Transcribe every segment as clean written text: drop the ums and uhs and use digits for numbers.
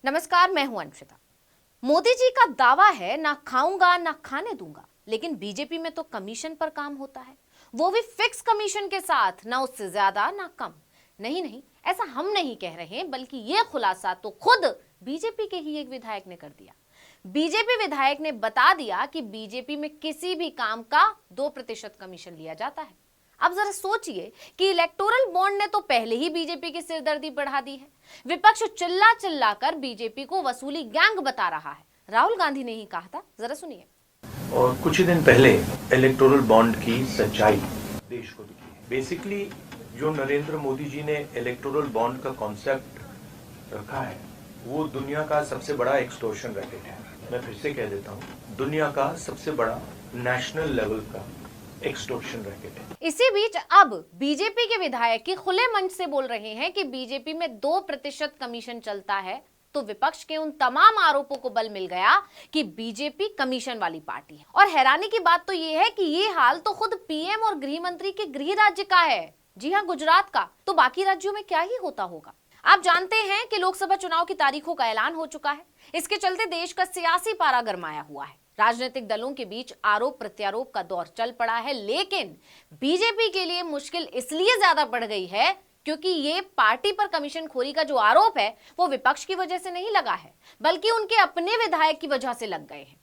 नमस्कार, मैं हूं अंशिता। मोदी जी का दावा है ना खाऊंगा ना खाने दूंगा, लेकिन बीजेपी में तो कमीशन पर काम होता है, वो भी फिक्स कमीशन के साथ, ना उससे ज्यादा ना कम। नहीं नहीं, ऐसा हम नहीं कह रहे, बल्कि ये खुलासा तो खुद बीजेपी के ही एक विधायक ने कर दिया। बीजेपी विधायक ने बता दिया कि बीजेपी में किसी भी काम का 2% कमीशन लिया जाता है। अब जरा सोचिए कि इलेक्टोरल बॉन्ड ने तो पहले ही बीजेपी की सिरदर्दी बढ़ा दी है। विपक्ष चिल्ला चिल्ला कर बीजेपी को वसूली गैंग बता रहा है। राहुल गांधी ने ही कहा था, जरा सुनिए। और कुछ ही दिन पहले इलेक्टोरल बॉन्ड की सच्चाई देश को दिखी। बेसिकली जो नरेंद्र मोदी जी ने इलेक्टोरल बॉन्ड का कॉन्सेप्ट रखा है वो दुनिया का सबसे बड़ा एक्सटॉर्शन रैकेट है। मैं फिर से कह देता हूँ, दुनिया का सबसे बड़ा नेशनल लेवल का एक्सटॉर्शन रैकेट है। इसी बीच अब बीजेपी के विधायक की खुले मंच से बोल रहे हैं कि बीजेपी में 2% कमीशन चलता है, तो विपक्ष के उन तमाम आरोपों को बल मिल गया कि बीजेपी कमीशन वाली पार्टी है। और हैरानी की बात तो यह है कि ये हाल तो खुद पीएम और गृह मंत्री के गृह राज्य का है। जी हाँ, गुजरात का। तो बाकी राज्यों में क्या ही होता होगा। आप जानते हैं कि लोकसभा चुनाव की तारीखों का ऐलान हो चुका है। इसके चलते देश का सियासी पारा गरमाया हुआ है। राजनीतिक दलों के बीच आरोप प्रत्यारोप का दौर चल पड़ा है, लेकिन बीजेपी के लिए मुश्किल इसलिए ज्यादा बढ़ गई है क्योंकि ये पार्टी पर कमीशन खोरी का जो आरोप है वो विपक्ष की वजह से नहीं लगा है, बल्कि उनके अपने विधायक की वजह से लग गए हैं।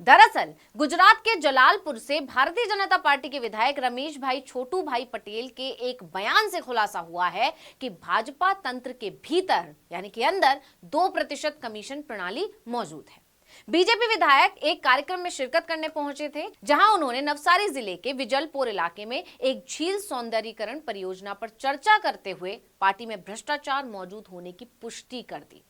दरअसल गुजरात के जलालपुर से भारतीय जनता पार्टी के विधायक रमेश भाई छोटू भाई पटेल के एक बयान से खुलासा हुआ है कि भाजपा तंत्र के भीतर यानी कि अंदर 2% कमीशन प्रणाली मौजूद है। बीजेपी विधायक एक कार्यक्रम में शिरकत करने पहुंचे थे, जहां उन्होंने नवसारी जिले के विजलपुर इलाके में एक झील सौंदर्यीकरण परियोजना पर चर्चा करते हुए पार्टी में भ्रष्टाचार मौजूद होने की पुष्टि कर दी।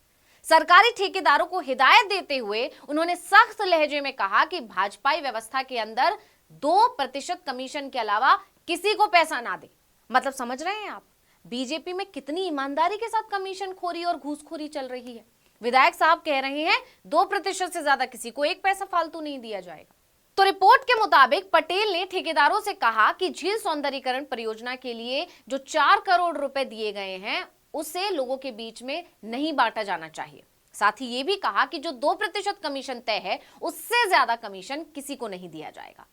सरकारी ठेकेदारों को हिदायत देते हुए उन्होंने सख्त लहजे में कहा कि भाजपाई व्यवस्था के अंदर 2% कमीशन के अलावा किसी को पैसा ना दे। मतलब समझ रहे हैं आप, बीजेपी में कितनी ईमानदारी के साथ कमीशन खोरी और घूसखोरी चल रही है। विधायक साहब कह रहे हैं 2% से ज्यादा किसी को एक पैसा फालतू नहीं दिया जाएगा। तो रिपोर्ट के मुताबिक पटेल ने ठेकेदारों से कहा कि झील सौंदर्यीकरण परियोजना के लिए जो 4 करोड़ रुपए दिए गए हैं उसे लोगों के बीच में नहीं बांटा जाना चाहिए। साथ ही ये भी कहा कि जो 2% कमीशन तय है उससे ज्यादा कमीशन किसी को नहीं दिया जाएगा।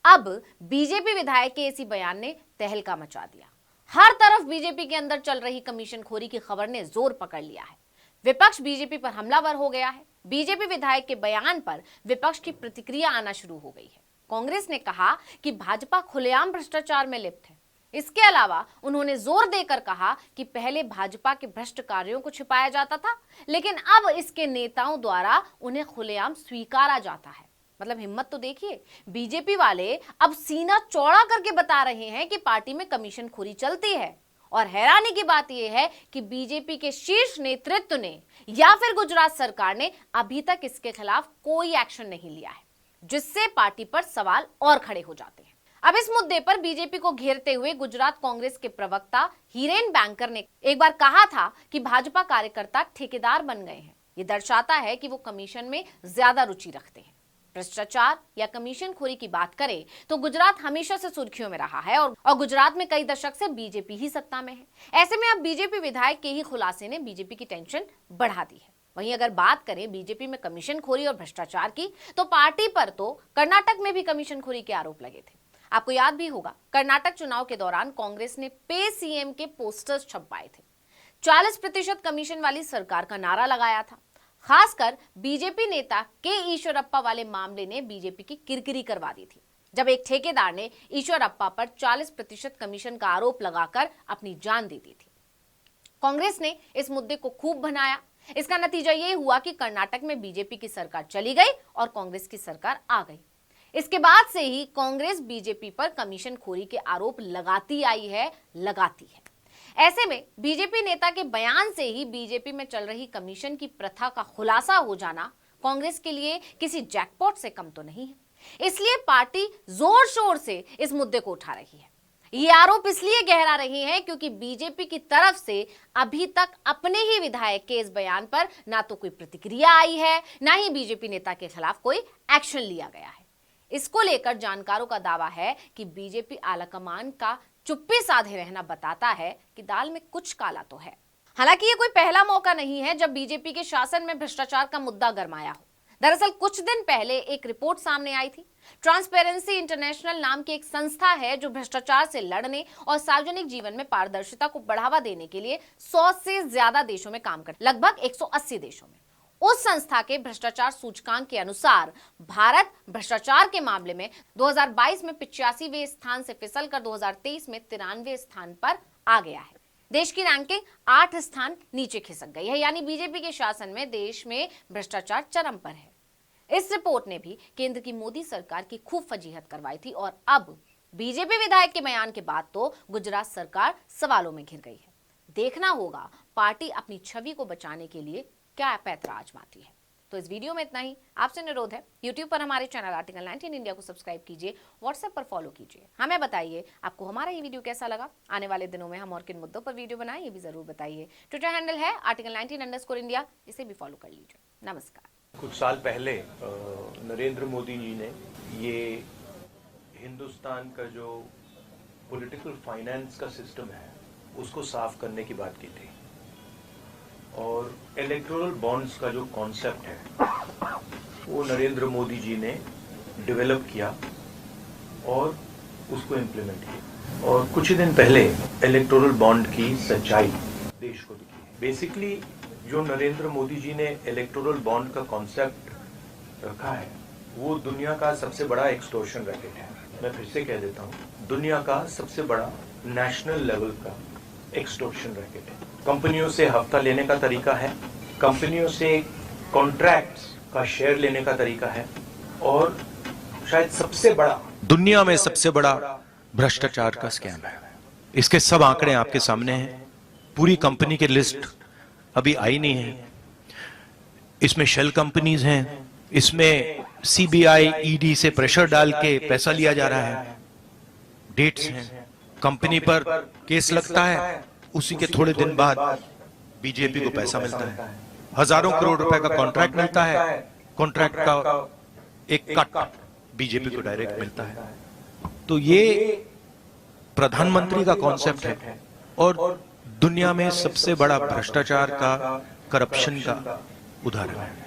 अब बीजेपी विधायक के इसी बयान ने तहलका मचा दिया। हर तरफ बीजेपी के अंदर चल रही कमीशन खोरी की खबर ने जोर पकड़ लिया है। विपक्ष बीजेपी पर हमलावर हो गया है। बीजेपी विधायक के बयान पर विपक्ष की प्रतिक्रिया आना शुरू हो गई है। कांग्रेस ने कहा कि भाजपा खुलेआम भ्रष्टाचार में लिप्त है। इसके अलावा उन्होंने जोर देकर कहा कि पहले भाजपा के भ्रष्ट कार्यों को छिपाया जाता था, लेकिन अब इसके नेताओं द्वारा उन्हें खुलेआम स्वीकारा जाता है। मतलब हिम्मत तो देखिए, बीजेपी वाले अब सीना चौड़ा करके बता रहे हैं कि पार्टी में कमीशन खोरी चलती है। और हैरानी की बात यह है कि बीजेपी के शीर्ष नेतृत्व ने या फिर गुजरात सरकार ने अभी तक इसके खिलाफ कोई एक्शन नहीं लिया है, जिससे पार्टी पर सवाल और खड़े हो जाते हैं। अब इस मुद्दे पर बीजेपी को घेरते हुए गुजरात कांग्रेस के प्रवक्ता हीरेन बैंकर ने एक बार कहा था कि भाजपा कार्यकर्ता ठेकेदार बन गए हैं। ये दर्शाता है कि वो कमीशन में ज्यादा रुचि रखते हैं। भ्रष्टाचार या कमीशन खोरी की बात करें तो गुजरात हमेशा से सुर्खियों में रहा है और गुजरात में कई दशक से बीजेपी ही सत्ता में है। ऐसे में अब बीजेपी विधायक के ही खुलासे ने बीजेपी की टेंशन बढ़ा दी है। वहीं अगर बात करें बीजेपी में कमीशन खोरी और भ्रष्टाचार की, तो पार्टी पर तो कर्नाटक में भी कमीशन खोरी के आरोप लगे थे। आपको याद भी होगा, कर्नाटक चुनाव के दौरान कांग्रेस ने पे सीएम के पोस्टर्स छपवाए थे। 40% कमीशन वाली सरकार का नारा लगाया था। खासकर बीजेपी नेता के ईश्वरप्पा वाले मामले ने बीजेपी की किरकिरी करवा दी थी, जब एक ठेकेदार ने ईश्वरप्पा पर 40% कमीशन का आरोप लगाकर अपनी जान दे दी थी। कांग्रेस ने इस मुद्दे को खूब भनाया। इसका नतीजा ये हुआ कि कर्नाटक में बीजेपी की सरकार चली गई और कांग्रेस की सरकार आ गई। इसके बाद से ही कांग्रेस बीजेपी पर कमीशन खोरी के आरोप लगाती आई है, लगाती है। ऐसे में बीजेपी नेता के बयान से ही बीजेपी में चल रही कमीशन की प्रथा का खुलासा हो जाना कांग्रेस के लिए किसी जैकपॉट से कम तो नहीं है। इसलिए पार्टी जोर शोर से इस मुद्दे को उठा रही है। ये आरोप इसलिए गहरा रही है क्योंकि बीजेपी की तरफ से अभी तक अपने ही विधायक के इस बयान पर ना तो कोई प्रतिक्रिया आई है, ना ही बीजेपी नेता के खिलाफ कोई एक्शन लिया गया है। इसको लेकर जानकारों का दावा है कि बीजेपी आलाकमान का चुप्पी साधे रहना बताता है कि दाल में कुछ काला तो है। हालांकि ये कोई पहला मौका नहीं है जब बीजेपी के शासन में भ्रष्टाचार का मुद्दा गरमाया हो। दरअसल कुछ दिन पहले एक रिपोर्ट सामने आई थी। ट्रांसपेरेंसी इंटरनेशनल नाम की एक संस्था है जो भ्रष्टाचार से लड़ने और सार्वजनिक जीवन में पारदर्शिता को बढ़ावा देने के लिए 100 से ज्यादा देशों में काम करती है, लगभग 180 देशों में। उस संस्था के भ्रष्टाचार सूचकांक के अनुसार भारत भ्रष्टाचार के मामले में 2022 में 85वें स्थान से फिसलकर 2023 में 93वें स्थान पर आ गया है। देश की रैंकिंग 8 स्थान नीचे खिसक गई है, यानी बीजेपी के शासन में देश में भ्रष्टाचार चरम पर है। इस रिपोर्ट ने भी केंद्र की मोदी सरकार की खूब फजीहत करवाई थी और अब बीजेपी विधायक के बयान के बाद तो गुजरात सरकार सवालों में घिर गई है। देखना होगा पार्टी अपनी छवि को बचाने के लिए क्या पैंतरा आजमाती है। तो इस वीडियो में इतना ही। आपसे अनुरोध है, YouTube पर हमारे चैनल आर्टिकल 19 इंडिया को सब्सक्राइब कीजिए, WhatsApp पर फॉलो कीजिए। हमें बताइए आपको हमारा ये वीडियो कैसा लगा। आने वाले दिनों में हम और किन मुद्दों पर वीडियो बनाएं ये भी जरूर बताइए। ट्विटर हैंडल है आर्टिकल 19_India, इसे भी फॉलो कर लीजिए। नमस्कार। कुछ साल पहले नरेंद्र मोदी जी ने ये हिंदुस्तान का जो पॉलिटिकल फाइनेंस का सिस्टम है उसको साफ करने की बात की थी और इलेक्टोरल बॉन्ड्स का जो कॉन्सेप्ट है वो नरेंद्र मोदी जी ने डेवलप किया और उसको इम्प्लीमेंट किया। और कुछ ही दिन पहले इलेक्टोरल बॉन्ड की सच्चाई देश को दिखी। बेसिकली जो नरेंद्र मोदी जी ने इलेक्टोरल बॉन्ड का कॉन्सेप्ट रखा है वो दुनिया का सबसे बड़ा एक्सटॉर्शन रैकेट है। मैं फिर से कह देता हूँ, दुनिया का सबसे बड़ा नेशनल लेवल का एक्सटॉर्शन रैकेट है। कंपनियों से हफ्ता लेने का तरीका है, कंपनियों से कॉन्ट्रैक्ट्स का शेयर लेने का तरीका है और शायद सबसे बड़ा दुनिया में सबसे बड़ा भ्रष्टाचार का स्कैम है। इसके सब आंकड़े आपके सामने हैं। पूरी कंपनी की लिस्ट अभी आई नहीं है। इसमें शेल कंपनीज हैं, इसमें सीबीआई ईडी से प्रेशर डाल के पैसा लिया जा रहा है, डेट्स हैं, कंपनी पर केस लगता है, उसी के थोड़े दिन बाद बीजेपी को पैसा मिलता है, हजारों करोड़ रुपए का कॉन्ट्रैक्ट मिलता है, कॉन्ट्रैक्ट का एक कट बीजेपी को डायरेक्ट मिलता है। तो ये प्रधानमंत्री का कॉन्सेप्ट है और दुनिया में सबसे बड़ा भ्रष्टाचार का, करप्शन का उदाहरण है।